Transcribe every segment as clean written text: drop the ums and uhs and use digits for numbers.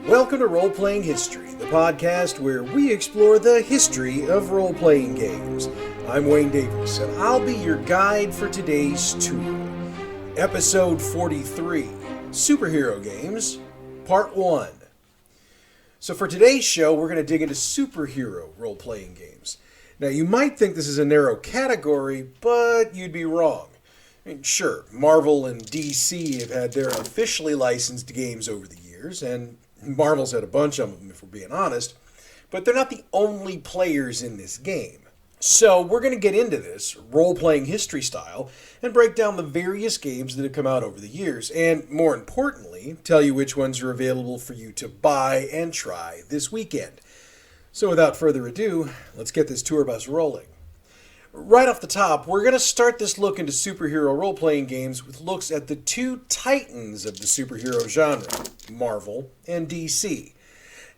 Welcome to Roleplaying History, the podcast where we explore the history of role-playing games. I'm Wayne Davis, and I'll be your guide for today's tour. Episode 43, Superhero Games, Part 1. So for today's show, we're going to dig into superhero role-playing games. Now, you might think this is a narrow category, but you'd be wrong. Sure, Marvel and DC have had their officially licensed games over the years, and Marvel's had a bunch of them, if we're being honest, but they're not the only players in this game. So we're going to get into this role-playing history style and break down the various games that have come out over the years, and more importantly, tell you which ones are available for you to buy and try this weekend. So without further ado, let's get this tour bus rolling. Right off the top, we're going to start this look into superhero role-playing games with looks at the two titans of the superhero genre, Marvel and DC.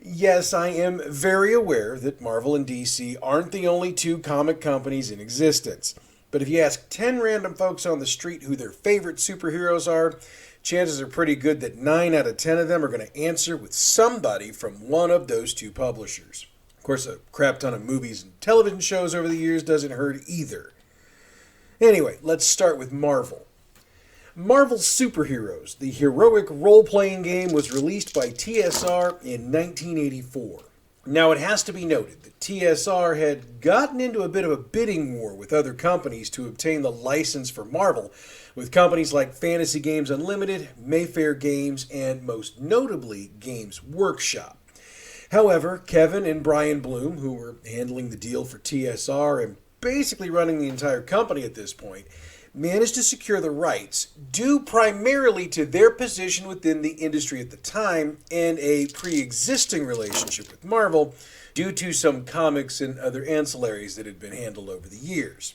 Yes, I am very aware that Marvel and DC aren't the only two comic companies in existence. But if you ask 10 random folks on the street who their favorite superheroes are, chances are pretty good that 9 out of 10 of them are going to answer with somebody from one of those two publishers. Of course, a crap ton of movies and television shows over the years doesn't hurt either. Anyway, let's start with Marvel. Marvel's Superheroes, the heroic role-playing game, was released by TSR in 1984. Now, it has to be noted that TSR had gotten into a bit of a bidding war with other companies to obtain the license for Marvel, with companies like Fantasy Games Unlimited, Mayfair Games, and most notably, Games Workshop. However, Kevin and Brian Bloom, who were handling the deal for TSR and basically running the entire company at this point, managed to secure the rights due primarily to their position within the industry at the time and a pre-existing relationship with Marvel due to some comics and other ancillaries that had been handled over the years.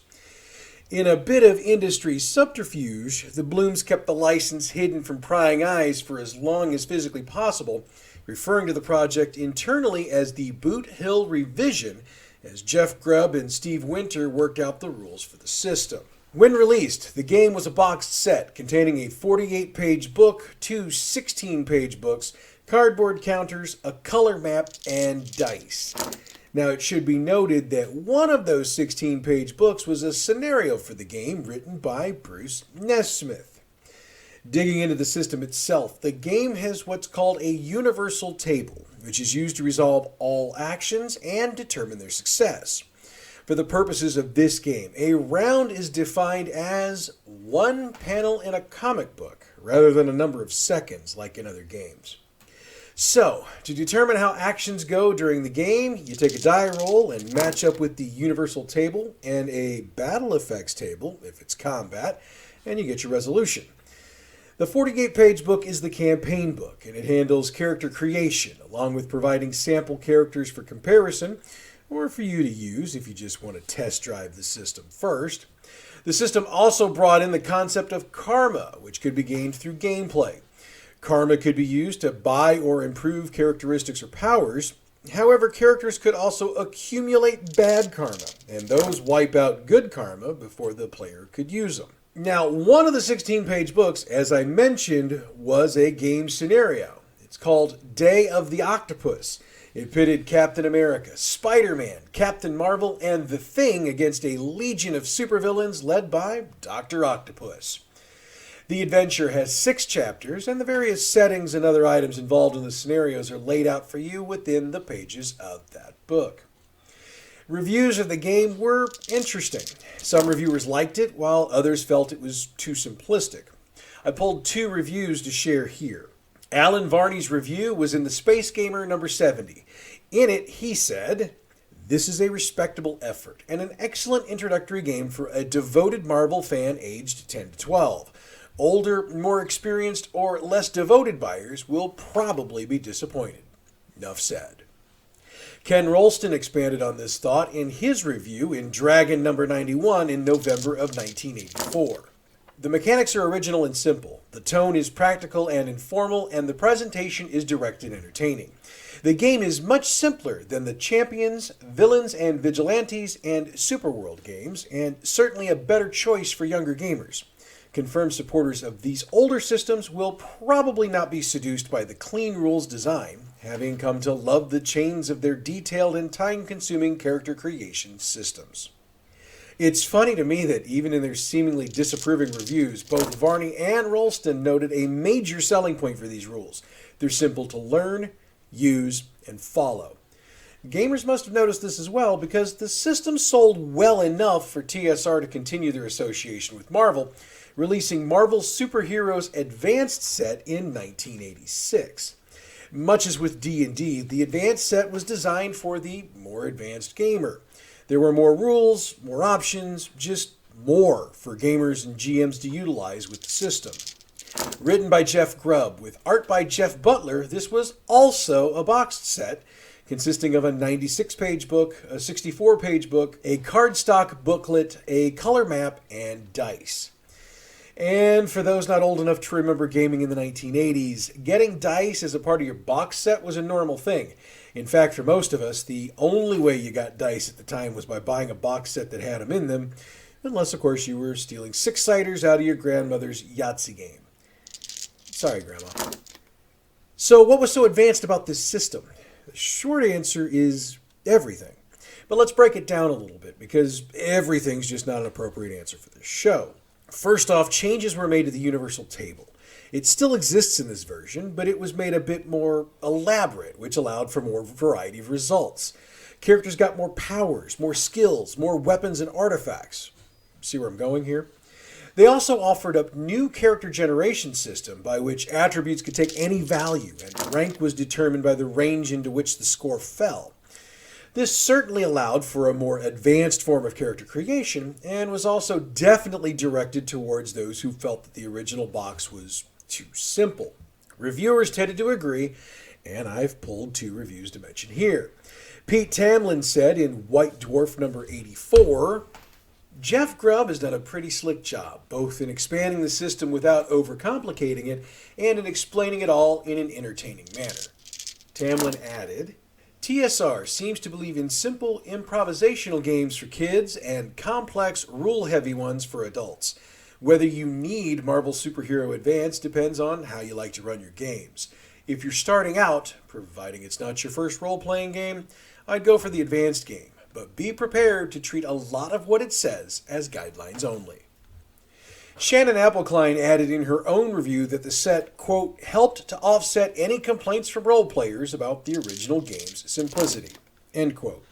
In a bit of industry subterfuge, the Blooms kept the license hidden from prying eyes for as long as physically possible, referring to the project internally as the Boot Hill Revision, as Jeff Grubb and Steve Winter worked out the rules for the system. When released, the game was a boxed set containing a 48-page book, 2 16-page books, cardboard counters, a color map, and dice. Now, it should be noted that one of those 16-page books was a scenario for the game written by Bruce Nesmith. Digging into the system itself, the game has what's called a universal table, which is used to resolve all actions and determine their success. For the purposes of this game, a round is defined as one panel in a comic book, rather than a number of seconds like in other games. So, to determine how actions go during the game, you take a die roll and match up with the universal table and a battle effects table, if it's combat, and you get your resolution. The 48-page book is the campaign book, and it handles character creation, along with providing sample characters for comparison, or for you to use if you just want to test drive the system first. The system also brought in the concept of karma, which could be gained through gameplay. Karma could be used to buy or improve characteristics or powers. However, characters could also accumulate bad karma, and those wipe out good karma before the player could use them. Now, one of the 16-page books, as I mentioned, was a game scenario. It's called Day of the Octopus. It pitted Captain America, Spider-Man, Captain Marvel, and The Thing against a legion of supervillains led by Dr. Octopus. The adventure has 6 chapters, and the various settings and other items involved in the scenarios are laid out for you within the pages of that book. Reviews of the game were interesting. Some reviewers liked it, while others felt it was too simplistic. I pulled 2 reviews to share here. Alan Varney's review was in the Space Gamer number 70. In it, he said, "This is a respectable effort and an excellent introductory game for a devoted Marvel fan aged 10 to 12. Older, more experienced, or less devoted buyers will probably be disappointed." Enough said. Ken Rolston expanded on this thought in his review in Dragon number 91 in November of 1984. The mechanics are original and simple. The tone is practical and informal, and the presentation is direct and entertaining. The game is much simpler than the Champions, Villains and Vigilantes, and Superworld games, and certainly a better choice for younger gamers. Confirmed supporters of these older systems will probably not be seduced by the clean rules design, having come to love the chains of their detailed and time-consuming character creation systems. It's funny to me that even in their seemingly disapproving reviews, both Varney and Rolston noted a major selling point for these rules. They're simple to learn, use, and follow. Gamers must have noticed this as well because the system sold well enough for TSR to continue their association with Marvel, releasing Marvel Superheroes Advanced Set in 1986. Much as with D&D, the Advanced Set was designed for the more advanced gamer. There were more rules, more options, just more for gamers and GMs to utilize with the system. Written by Jeff Grubb with art by Jeff Butler, this was also a boxed set consisting of a 96-page book, a 64-page book, a cardstock booklet, a color map, and dice. And for those not old enough to remember gaming in the 1980s, getting dice as a part of your box set was a normal thing. In fact, for most of us, the only way you got dice at the time was by buying a box set that had them in them, unless, of course, you were stealing six-siders out of your grandmother's Yahtzee game. Sorry, Grandma. So what was so advanced about this system? The short answer is everything. But let's break it down a little bit, because everything's just not an appropriate answer for this show. First off, changes were made to the Universal Table. It still exists in this version, but it was made a bit more elaborate, which allowed for more variety of results. Characters got more powers, more skills, more weapons and artifacts. See where I'm going here? They also offered up new character generation system by which attributes could take any value, and rank was determined by the range into which the score fell. This certainly allowed for a more advanced form of character creation, and was also definitely directed towards those who felt that the original box was too simple. Reviewers tended to agree, and I've pulled 2 reviews to mention here. Pete Tamlin said in White Dwarf number 84, Jeff Grubb has done a pretty slick job, both in expanding the system without overcomplicating it, and in explaining it all in an entertaining manner. Tamlin added, TSR seems to believe in simple improvisational games for kids and complex rule-heavy ones for adults. Whether you need Marvel Superhero Advance depends on how you like to run your games. If you're starting out, providing it's not your first role-playing game, I'd go for the advanced game, but be prepared to treat a lot of what it says as guidelines only. Shannon Appelkline added in her own review that the set, quote, helped to offset any complaints from role players about the original game's simplicity, end quote.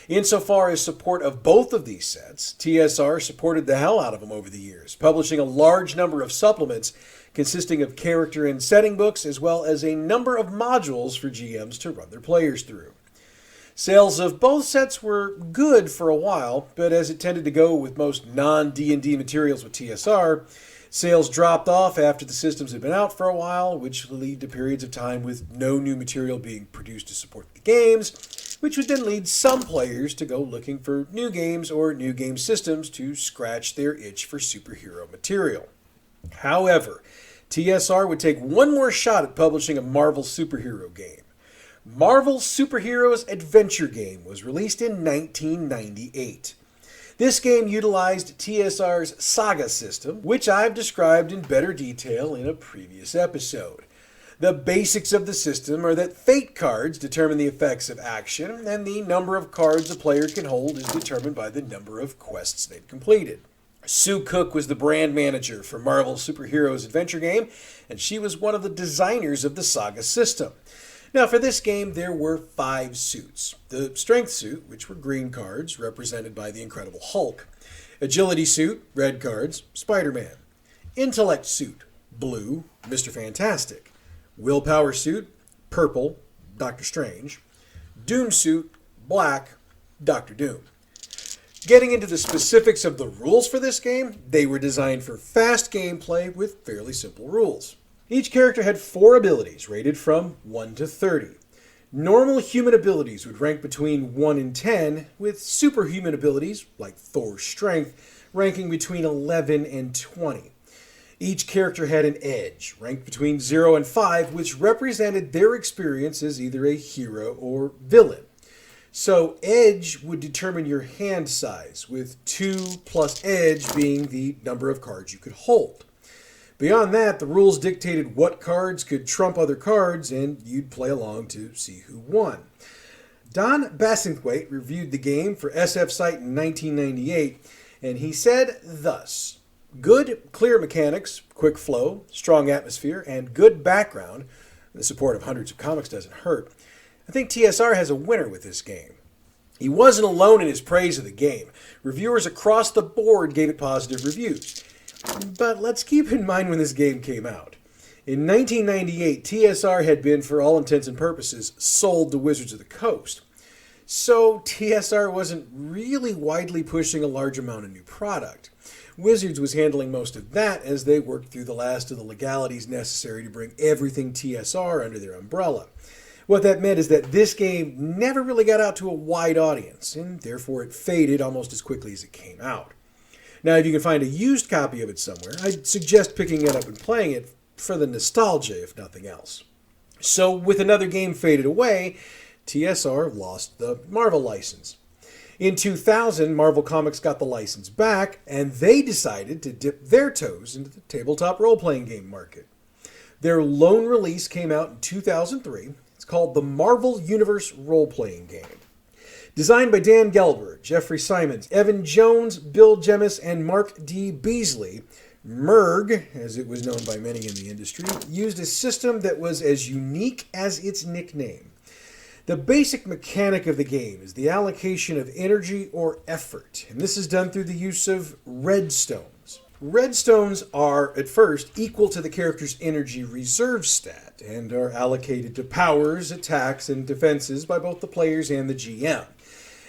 Insofar as support of both of these sets, TSR supported the hell out of them over the years, publishing a large number of supplements consisting of character and setting books, as well as a number of modules for GMs to run their players through. Sales of both sets were good for a while, but as it tended to go with most non-D&D materials with TSR, sales dropped off after the systems had been out for a while, which would lead to periods of time with no new material being produced to support the games, which would then lead some players to go looking for new games or new game systems to scratch their itch for superhero material. However, TSR would take one more shot at publishing a Marvel superhero game. Marvel Superheroes Adventure Game was released in 1998. This game utilized TSR's Saga system, which I've described in better detail in a previous episode. The basics of the system are that fate cards determine the effects of action, and the number of cards a player can hold is determined by the number of quests they've completed. Sue Cook was the brand manager for Marvel Superheroes Adventure Game, and she was one of the designers of the Saga system. Now, for this game, there were 5 suits. The Strength suit, which were green cards, represented by the Incredible Hulk. Agility suit, red cards, Spider-Man. Intellect suit, blue, Mr. Fantastic. Willpower suit, purple, Doctor Strange. Doom suit, black, Doctor Doom. Getting into the specifics of the rules for this game, they were designed for fast gameplay with fairly simple rules. Each character had 4 abilities, rated from 1 to 30. Normal human abilities would rank between 1 and 10, with superhuman abilities, like Thor's strength, ranking between 11 and 20. Each character had an edge, ranked between 0 and 5, which represented their experience as either a hero or villain. So edge would determine your hand size, with 2 plus edge being the number of cards you could hold. Beyond that, the rules dictated what cards could trump other cards, and you'd play along to see who won. Don Bassingthwaite reviewed the game for SF Site in 1998, and he said thus: "Good, clear mechanics, quick flow, strong atmosphere, and good background. The support of hundreds of comics doesn't hurt. I think TSR has a winner with this game." He wasn't alone in his praise of the game. Reviewers across the board gave it positive reviews. But let's keep in mind when this game came out. In 1998, TSR had been, for all intents and purposes, sold to Wizards of the Coast. So TSR wasn't really widely pushing a large amount of new product. Wizards was handling most of that as they worked through the last of the legalities necessary to bring everything TSR under their umbrella. What that meant is that this game never really got out to a wide audience, and therefore it faded almost as quickly as it came out. Now, if you can find a used copy of it somewhere, I'd suggest picking it up and playing it for the nostalgia, if nothing else. So, with another game faded away, TSR lost the Marvel license. In 2000, Marvel Comics got the license back, and they decided to dip their toes into the tabletop role-playing game market. Their lone release came out in 2003. It's called the Marvel Universe Role-Playing Game. Designed by Dan Gelber, Jeffrey Simons, Evan Jones, Bill Jemis, and Mark D. Beasley, MERG, as it was known by many in the industry, used a system that was as unique as its nickname. The basic mechanic of the game is the allocation of energy or effort, and this is done through the use of redstones. Redstones are, at first, equal to the character's energy reserve stat and are allocated to powers, attacks, and defenses by both the players and the GM.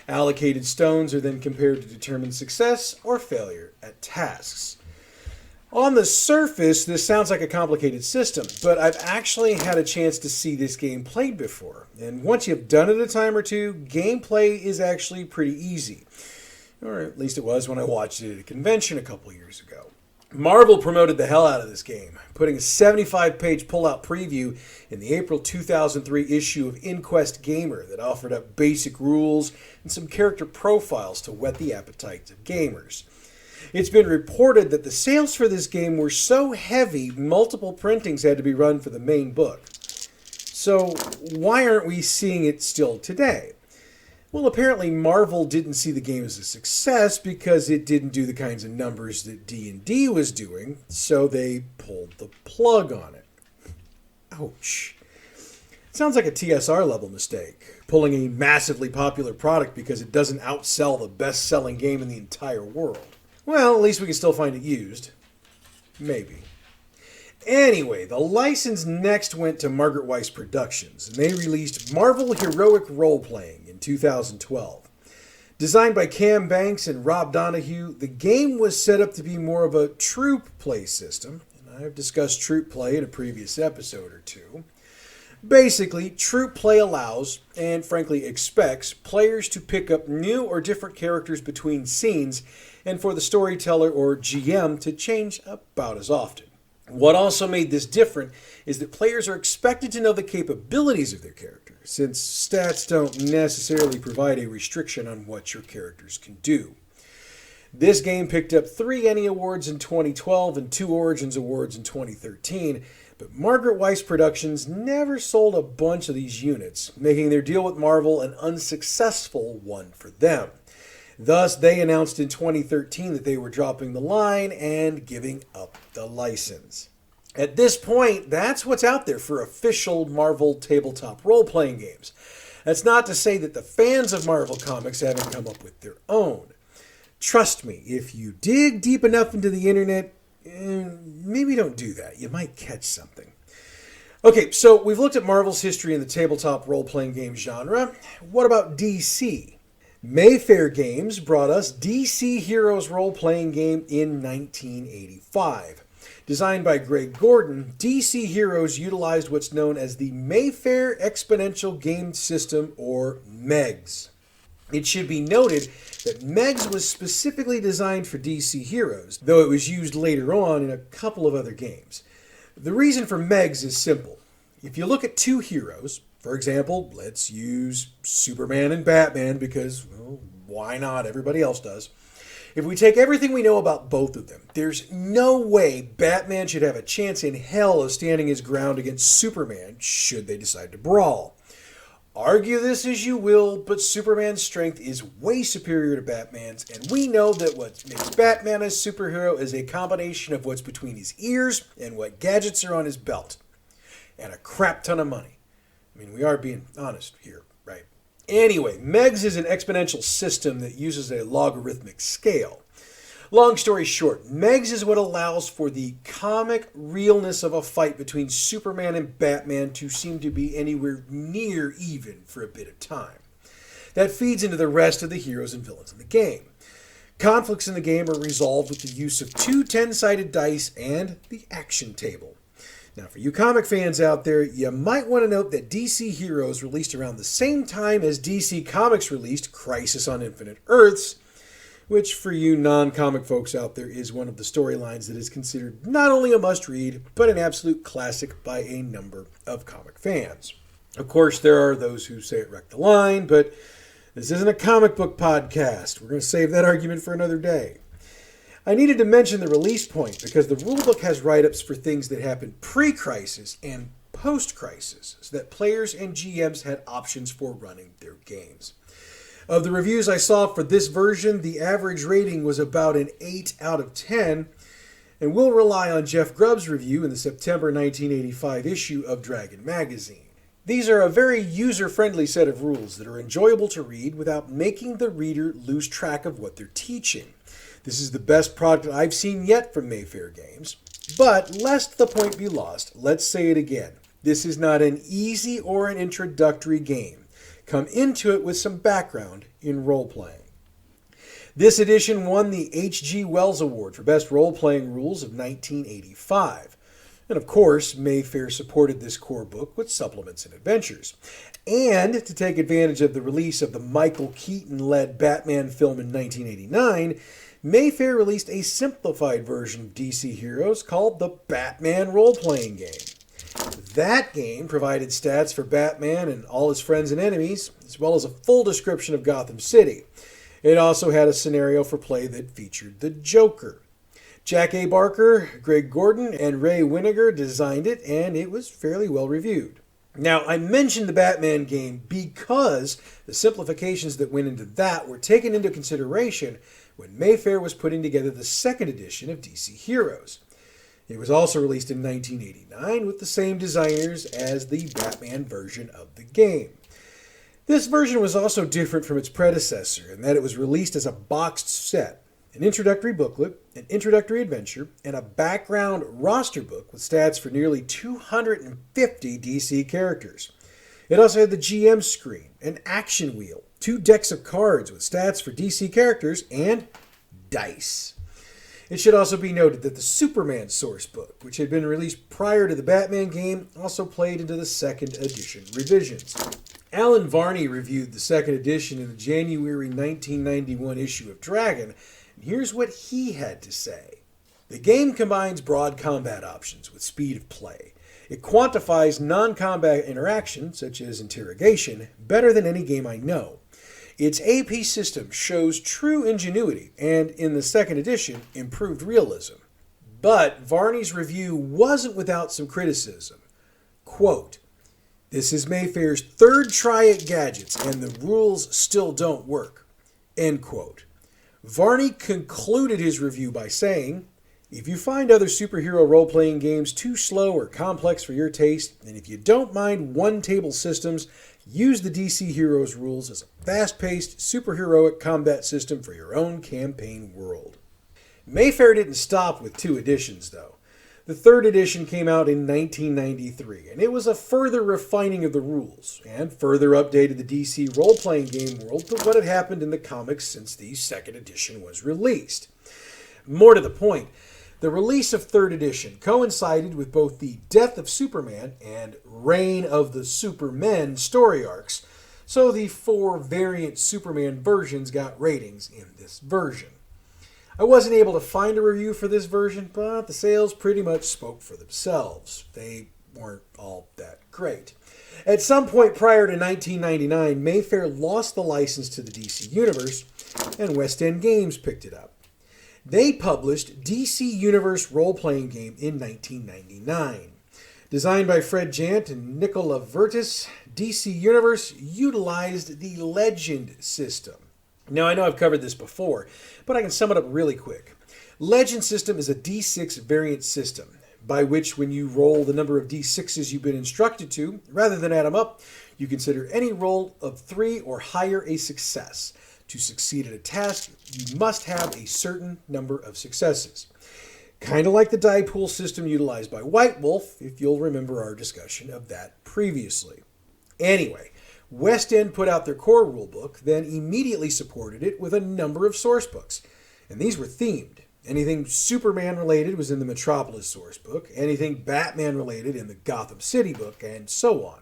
Allocated stones are then compared to determine success or failure at tasks. On the surface, this sounds like a complicated system, but I've actually had a chance to see this game played before. And once you've done it a time or two, gameplay is actually pretty easy. Or at least it was when I watched it at a convention a couple years ago. Marvel promoted the hell out of this game, putting a 75-page pull-out preview in the April 2003 issue of Inquest Gamer that offered up basic rules and some character profiles to whet the appetites of gamers. It's been reported that the sales for this game were so heavy, multiple printings had to be run for the main book. So why aren't we seeing it still today? Well, apparently Marvel didn't see the game as a success because it didn't do the kinds of numbers that D&D was doing, so they pulled the plug on it. Ouch. Sounds like a TSR level mistake, pulling a massively popular product because it doesn't outsell the best-selling game in the entire world. Well, at least we can still find it used. Maybe. Anyway, the license next went to Margaret Weis Productions, and they released Marvel Heroic Role-Playing in 2012. Designed by Cam Banks and Rob Donahue, the game was set up to be more of a troop play system, and I've discussed troop play in a previous episode or two. Basically, troop play allows, and frankly expects, players to pick up new or different characters between scenes, and for the storyteller or GM to change about as often. What also made this different is that players are expected to know the capabilities of their character, since stats don't necessarily provide a restriction on what your characters can do. This game picked up 3 Annie Awards in 2012 and 2 Origins Awards in 2013, but Margaret Weis Productions never sold a bunch of these units, making their deal with Marvel an unsuccessful one for them. Thus, they announced in 2013 that they were dropping the line and giving up the license. At this point, that's what's out there for official Marvel tabletop role-playing games. That's not to say that the fans of Marvel Comics haven't come up with their own. Trust me, if you dig deep enough into the internet, maybe don't do that. You might catch something. Okay, so we've looked at Marvel's history in the tabletop role-playing game genre. What about DC? Mayfair Games brought us DC Heroes role-playing game in 1985. Designed by Greg Gordon, DC Heroes utilized what's known as the Mayfair Exponential Game System, or MEGS. It should be noted that MEGS was specifically designed for DC Heroes, though it was used later on in a couple of other games. The reason for MEGS is simple. If you look at 2 heroes, for example, let's use Superman and Batman because, well, why not? Everybody else does. If we take everything we know about both of them, there's no way Batman should have a chance in hell of standing his ground against Superman should they decide to brawl. Argue this as you will, but Superman's strength is way superior to Batman's, and we know that what makes Batman a superhero is a combination of what's between his ears and what gadgets are on his belt. And a crap ton of money. I mean, we are being honest here, right? Anyway, Megs is an exponential system that uses a logarithmic scale. Long story short, Megs is what allows for the comic realness of a fight between Superman and Batman to seem to be anywhere near even for a bit of time. That feeds into the rest of the heroes and villains in the game. Conflicts in the game are resolved with the use of two 10-sided dice and the action table. Now, for you comic fans out there, you might want to note that DC Heroes released around the same time as DC Comics released Crisis on Infinite Earths, which for you non-comic folks out there is one of the storylines that is considered not only a must-read, but an absolute classic by a number of comic fans. Of course, there are those who say it wrecked the line, but this isn't a comic book podcast. We're going to save that argument for another day. I needed to mention the release point because the rulebook has write-ups for things that happened pre-crisis and post-crisis, so that players and GMs had options for running their games. Of the reviews I saw for this version, the average rating was about an 8 out of 10, and we'll rely on Jeff Grubb's review in the September 1985 issue of Dragon magazine. These are a very user-friendly set of rules that are enjoyable to read without making the reader lose track of what they're teaching. This is the best product I've seen yet from Mayfair Games. But lest the point be lost, let's say it again. This is not an easy or an introductory game. Come into it with some background in role-playing. This edition won the H.G. Wells Award for Best Role-Playing Rules of 1985. And of course, Mayfair supported this core book with supplements and adventures. And to take advantage of the release of the Michael Keaton-led Batman film in 1989, Mayfair released a simplified version of DC Heroes called the Batman Role-Playing Game. That game provided stats for Batman and all his friends and enemies, as well as a full description of Gotham City. It also had a scenario for play that featured the Joker. Jack A. Barker, Greg Gordon, and Ray Winnegar designed it, and it was fairly well reviewed. Now, I mentioned the Batman game because the simplifications that went into that were taken into consideration when Mayfair was putting together the second edition of DC Heroes. It was also released in 1989 with the same designers as the Batman version of the game. This version was also different from its predecessor in that it was released as a boxed set, an introductory booklet, an introductory adventure, and a background roster book with stats for nearly 250 DC characters. It also had the GM screen, an action wheel, 2 decks of cards with stats for DC characters, and dice. It should also be noted that the Superman source book, which had been released prior to the Batman game, also played into the second edition revisions. Alan Varney reviewed the second edition in the January 1991 issue of Dragon, and here's what he had to say. The game combines broad combat options with speed of play. It quantifies non-combat interaction, such as interrogation, better than any game I know. Its AP system shows true ingenuity and, in the second edition, improved realism. But Varney's review wasn't without some criticism. Quote, "This is Mayfair's third try at gadgets and the rules still don't work." End quote. Varney concluded his review by saying, "If you find other superhero role-playing games too slow or complex for your taste, and if you don't mind one-table systems, use the DC Heroes rules as a fast-paced, superheroic combat system for your own campaign world." Mayfair didn't stop with 2 editions, though. The third edition came out in 1993, and it was a further refining of the rules, and further updated the DC role-playing game world to what had happened in the comics since the second edition was released. More to the point, the release of 3rd edition coincided with both the death of Superman and reign of the Supermen story arcs, so the 4 variant Superman versions got ratings in this version. I wasn't able to find a review for this version, but the sales pretty much spoke for themselves. They weren't all that great. At some point prior to 1999, Mayfair lost the license to the DC Universe, and West End Games picked it up. They published DC Universe role-playing game in 1999. Designed by Fred Jant and Nicola Vertis, DC Universe utilized the Legend system. Now, I know I've covered this before, but I can sum it up really quick. Legend system is a D6 variant system, by which when you roll the number of D6s you've been instructed to, rather than add them up, you consider any roll of 3 or higher a success. To succeed at a task, you must have a certain number of successes. Kind of like the die pool system utilized by White Wolf, if you'll remember our discussion of that previously. Anyway, West End put out their core rulebook, then immediately supported it with a number of source books. And these were themed. Anything Superman related was in the Metropolis source book, anything Batman related in the Gotham City book, and so on.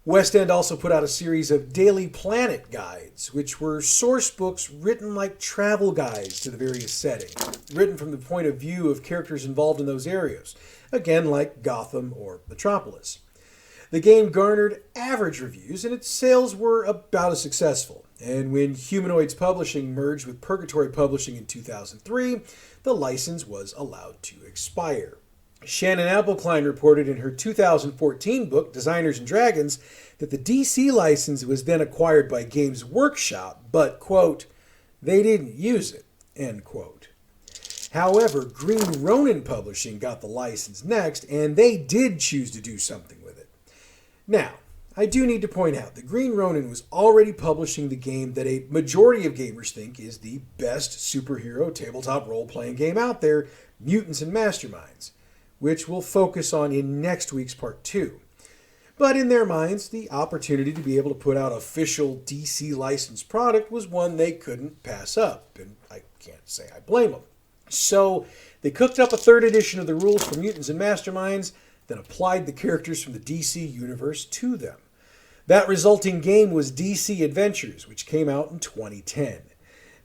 West End also put out a series of Daily Planet guides, which were source books written like travel guides to the various settings, written from the point of view of characters involved in those areas, again like Gotham or Metropolis. The game garnered average reviews, and its sales were about as successful. And when Humanoids Publishing merged with Purgatory Publishing in 2003, the license was allowed to expire. Shannon Appelkline reported in her 2014 book, Designers and Dragons, that the DC license was then acquired by Games Workshop, but, quote, they didn't use it, end quote. However, Green Ronin Publishing got the license next, and they did choose to do something with it. Now, I do need to point out that Green Ronin was already publishing the game that a majority of gamers think is the best superhero tabletop role-playing game out there, Mutants and Masterminds, which we'll focus on in next week's part 2. But in their minds, the opportunity to be able to put out official DC licensed product was one they couldn't pass up, and I can't say I blame them. So they cooked up a 3rd edition of the rules for Mutants and Masterminds, then applied the characters from the DC universe to them. That resulting game was DC Adventures, which came out in 2010.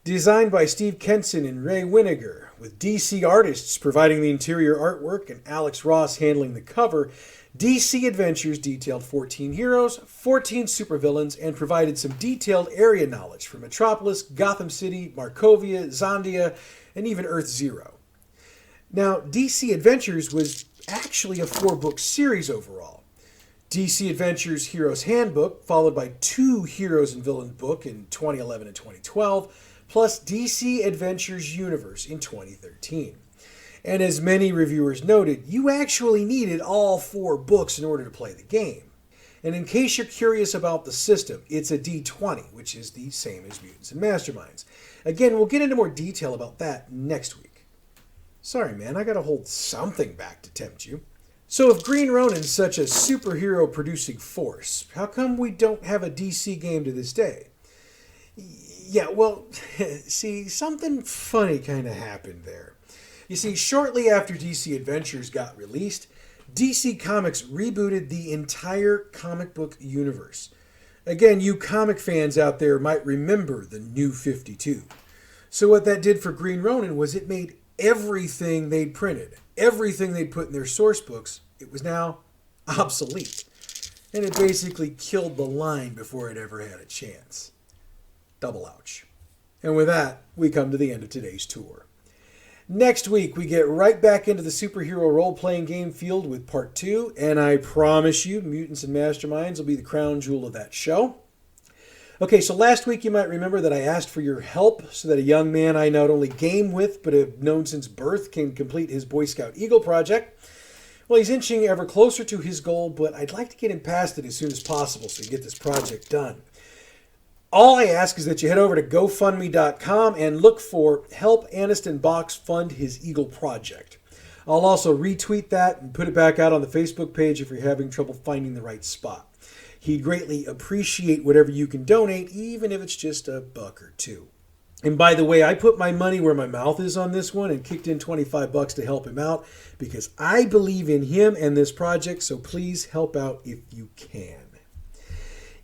Designed by Steve Kenson and Ray Winiger, with DC artists providing the interior artwork and Alex Ross handling the cover, DC Adventures detailed 14 heroes, 14 supervillains, and provided some detailed area knowledge for Metropolis, Gotham City, Markovia, Zondia, and even Earth Zero. Now, DC Adventures was actually a 4-book series overall. DC Adventures Heroes Handbook, followed by 2 Heroes and Villains book in 2011 and 2012, plus DC Adventures Universe in 2013. And as many reviewers noted, you actually needed all 4 books in order to play the game. And in case you're curious about the system, it's a D20, which is the same as Mutants and Masterminds. Again, we'll get into more detail about that next week. Sorry, man, I gotta hold something back to tempt you. So if Green Ronin's such a superhero-producing force, how come we don't have a DC game to this day? Yeah, well, see, something funny kind of happened there. You see, shortly after DC Adventures got released, DC Comics rebooted the entire comic book universe. Again, you comic fans out there might remember the New 52. So what that did for Green Ronin was it made everything they'd printed, everything they'd put in their source books, it was now obsolete. And it basically killed the line before it ever had a chance. Double ouch. And with that, we come to the end of today's tour. Next week, we get right back into the superhero role-playing game field with part 2, and I promise you, Mutants and Masterminds will be the crown jewel of that show. Okay, so last week you might remember that I asked for your help so that a young man I not only game with, but have known since birth can complete his Boy Scout Eagle project. Well, he's inching ever closer to his goal, but I'd like to get him past it as soon as possible so he can get this project done. All I ask is that you head over to GoFundMe.com and look for Help Aniston Box Fund His Eagle Project. I'll also retweet that and put it back out on the Facebook page if you're having trouble finding the right spot. He'd greatly appreciate whatever you can donate, even if it's just $1 or $2. And by the way, I put my money where my mouth is on this one and kicked in $25 to help him out because I believe in him and this project, so please help out if you can.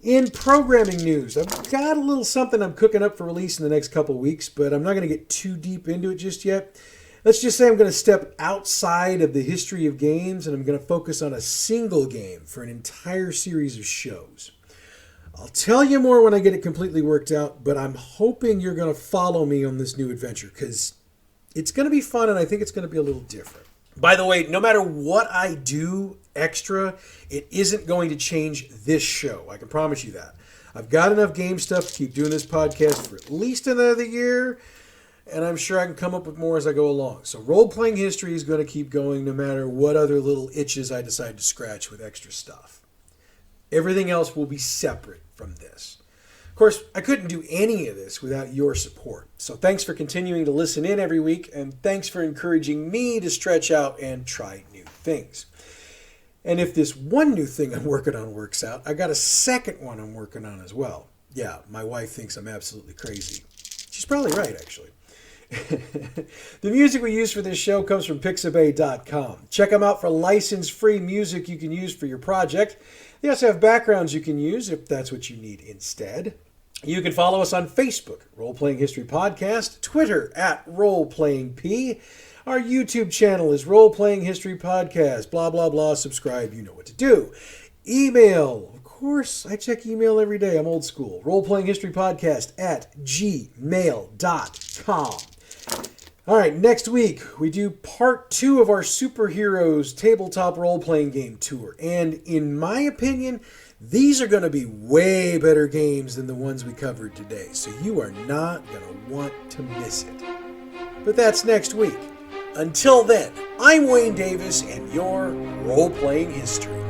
In programming news, I've got a little something I'm cooking up for release in the next couple of weeks, but I'm not going to get too deep into it just yet. Let's just say I'm going to step outside of the history of games and I'm going to focus on a single game for an entire series of shows. I'll tell you more when I get it completely worked out, but I'm hoping you're going to follow me on this new adventure because It's going to be fun, and I think it's going to be a little different. By the way, no matter what I do extra, it isn't going to change this show. I can promise you that. I've got enough game stuff to keep doing this podcast for at least another year, and I'm sure I can come up with more as I go along. So Role-Playing History is going to keep going no matter what other little itches I decide to scratch with extra stuff. Everything else will be separate from this. Of course, I couldn't do any of this without your support. So thanks for continuing to listen in every week, and thanks for encouraging me to stretch out and try new things. And if this one new thing I'm working on works out, I got a second one I'm working on as well. Yeah, my wife thinks I'm absolutely crazy. She's probably right, actually. The music we use for this show comes from pixabay.com. Check them out for license-free music you can use for your project. They also have backgrounds you can use if that's what you need instead. You can follow us on Facebook, Role-Playing History Podcast, Twitter @RoleplayingP. Our YouTube channel is Role-Playing History Podcast. Blah, blah, blah. Subscribe. You know what to do. Email. Of course, I check email every day. I'm old school. Role-Playing-History-Podcast @gmail.com. All right, next week we do part 2 of our Superheroes tabletop role-playing game tour. And in my opinion, these are going to be way better games than the ones we covered today. So you are not going to want to miss it. But that's next week. Until then, I'm Wayne Davis and your Role-Playing History.